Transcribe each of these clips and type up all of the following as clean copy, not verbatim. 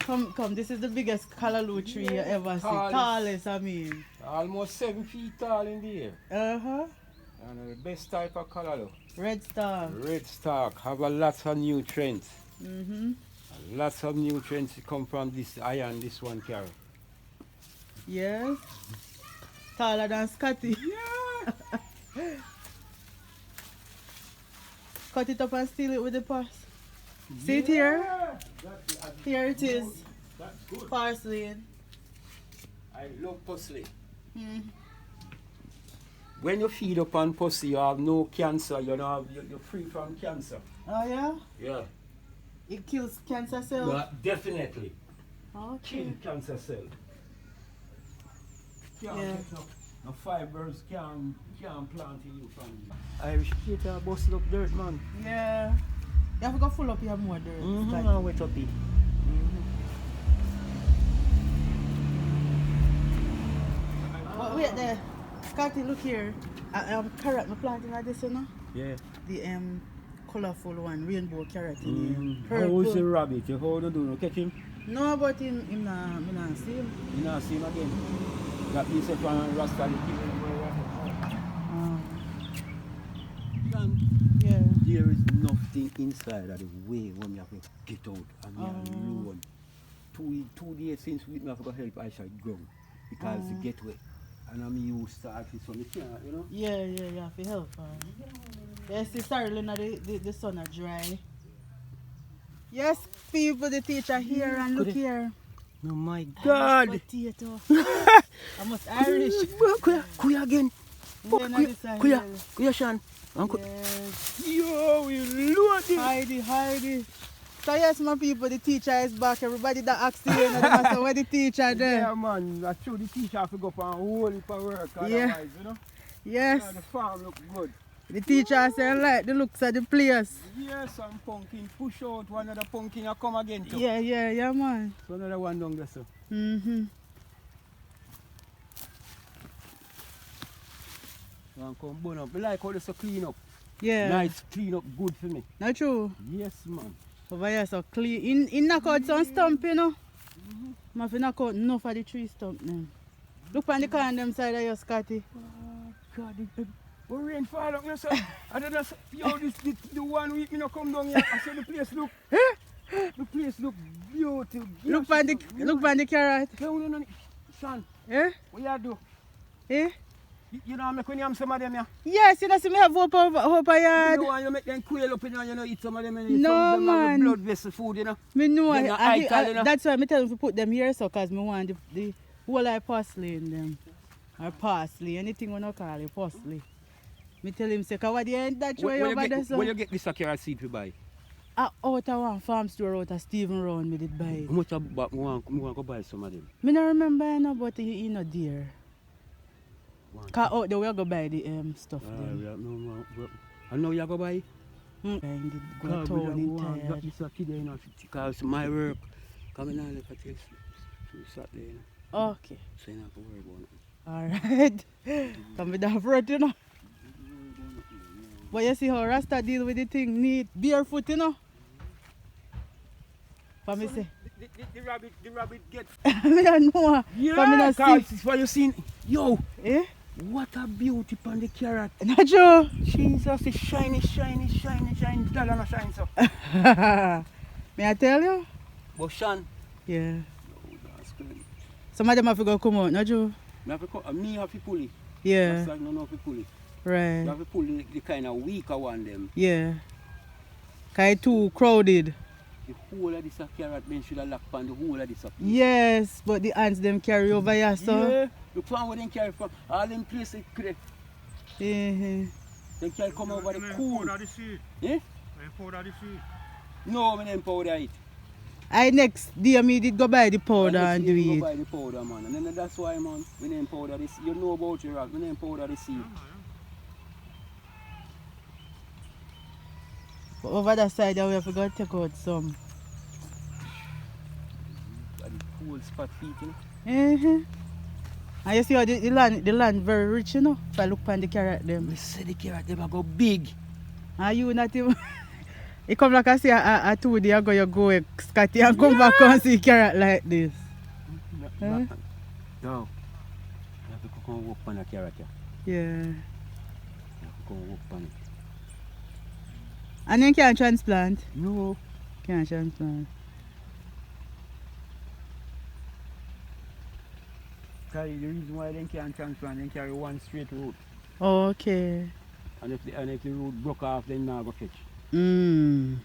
Come, this is the biggest callaloo tree you ever see. Tallest, I mean. Almost 7 feet tall in the air. Uh-huh. And the best type of callaloo. Red star. Red stalk have a lot of nutrients. Mm-hmm. Lots of nutrients come from this iron this one carry. Yes. Taller than Scotty. Yeah. Cut it up and steal it with the pass. See it here? Here it is. That's good. Parsley. I love parsley. Mm. When you feed upon parsley, you have no cancer. You're free from cancer. Oh yeah? Yeah. It kills cancer cells? Yeah, definitely. Okay. Kill cancer cells. Can't Yeah. get no fibers can plant in you from Irish people busted up dirt, man. Yeah. You have to go full up your more dirt. And wet up it. But wait there. Scotty, look here. Carrot I'm planting like this, you know? Yeah. The colourful one, rainbow carrot in here. How Purple. is the rabbit? You how do you catch him? No, but him nah see him. You not see him again. That piece of Rasta Yeah. there is nothing inside of the way when you have to get out and you are alone. 2 days since we have to help I shall grow because it get wet. And I'm used to it, so I can't, you know? Yeah, you have to help her. Yes, it's sorry, Lena, the sun are dry. Yes, people, the teacher here and look here. Oh my God! Potato. I must Irish. Kuya again. Kuya Shan. Yes. Yo, we load it. Heidi. So yes, my people, the teacher is back. Everybody that asked you, they must say where the teacher there. Yeah, man. That's true. The teacher have to go for a whole heap of work. Otherwise, you know? Yes. Yeah, the farm look good. The teacher say like the looks of the place. Yes, some pumpkin push out. One other pumpkin you come again too. Yeah, man. So another one down there, so. Mm-hmm. One come burn up. I like how they so clean up. Yeah. Nice, clean up, good for me. Not true. Yes, man. Over here so clean. In knock out some stump, you know. I have to knock out enough of the tree stump now. Look on the corner them side of your Scotty. Oh, God, the rain fall up, you know, I don't know, yo, the 1 week me no come down here. I said the place look, beautiful. Look on the carrot. No, Shan, Eh? what you do? Eh? You know, make when you have some of them, yeah? Yes, you know, see me have hope yard. You know, you make them quail up, you know, eat some of them, and No, some of them have man. blood vessel food, you know? Me know. Them not ital, you know? That's why I tell them to put them here, so, because I want the whole like parsley in them. Or parsley, anything we not call it, parsley. Me tell him, say, because what the end that way over there, so. Where you get this carrot seed to buy? Out of one farm store out of Stephen Round, me did buy it. How much about want to go buy some of them? Me don't remember, you know, but he not there. Because out there we go buy the stuff there. I know you go buy? I did go to town in tired. This a kid, you know, because my work, coming on like a text, Saturday, you know. Okay. So you don't have to worry about it. Alright. Come with that fruit, you know. But you see how Rasta deal with the thing, need barefoot, you know. For me say. The rabbit get. Me don't know. Yeah, For me not because see. it's what you seen. Yo, Eh? what a beauty on the carrot. Not true. Jesus, it's shiny, dull and shine so. May I tell you? But Shan, Yeah. oh, that's good. Some of them have to go come out, not true? Me have to pull it. Yeah. That's no have to pull it. Right. You have to pull the kind of weaker one them. Yeah. Because it's too crowded. The whole of this carrot bench should have locked on the whole of this. Yes, but the ants them carry over here, so. Yeah, the plan where they carry from all them places correct. Yeah. They can come over the cool. Powder the seed. Eh? Powder the seed. No, I didn't powder it. I next day me did go buy the powder and do Go it. buy the powder, man. And then that's why, man, we didn't powder this. You know about your rock, we didn't powder the seed. But over that side, we have to go take out some. And the cool spot feet, you know. And you see how the land very rich, you know. If I look on the carrot them. We say the carrot, they go big. And you not even. It come like I say a 2 day ago you go with Scotty and come back and see carrot like this. Huh? No. You have to come and work on a carrot. Yeah. You have to come and work on it. And then can't transplant? No. Can't transplant. Because the reason why they can't transplant, they carry one straight road. Oh, okay. And if the road broke off, then now go fetch. Mm.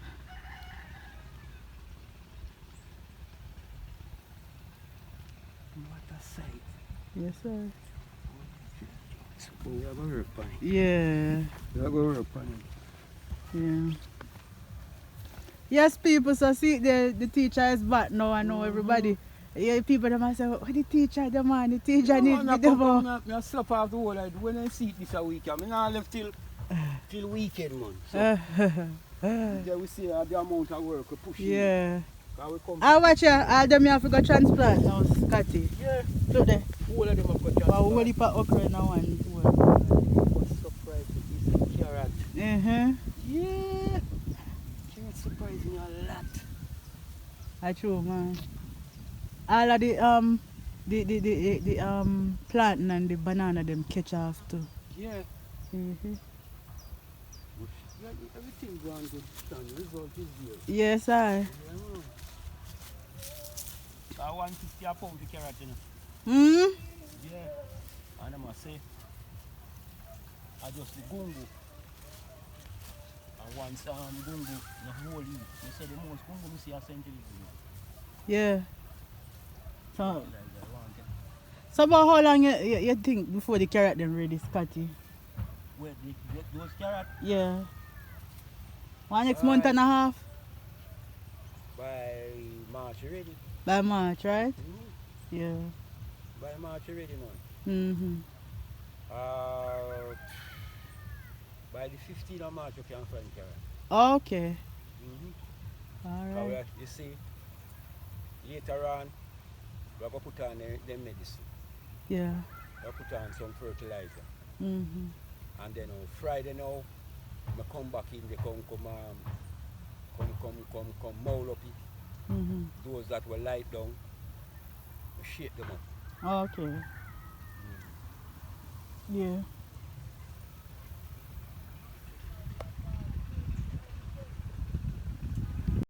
What a sight. Yes, sir. So we are going to work on it. Yeah. We are going to work on it. Yeah. Yes, people, so see the teacher is back now. I know everybody. Yeah, people them say, oh, the teacher, the man, the teacher need to be more. I slap off the whole. When I see it this a weekend, I not left till weekend, man. So, there we see the amount of work we push. Yeah. We come I watch you, all them you have to go transplant now, Scotty. yeah. Look there. All of them have got transplant. Wow, whole heap of okra now one. What's surprised is the carrot. Yeah. Carrot surprised me a lot. That's true, man. All of the plantain and the banana them catch off too. Yeah. Mm-hmm. Everything going good. The result is here. Yes, I. Yeah. I want 50 a pound for carrot, you know. Hmm? Yeah. And I must say, I just the gungo. And once gungo, the whole you. You say the most gungo I see a century. Yeah. So about how long you think before the carrot them ready, Scotty? Wait, those carrots? Yeah. One next month and a half? By March ready. By March, right? Mm-hmm. Yeah. By March ready, man. Mm-hmm. By the 15th of March you can find carrot. Okay. Mm-hmm. Alright. You see, later on, we're going to put on the medicine. Yeah. We'll put on some fertilizer. Mm-hmm. And then on Friday now, I come back in, they come maul up it. Mm-hmm. Those that were light down, we shake them up. Okay. Yeah.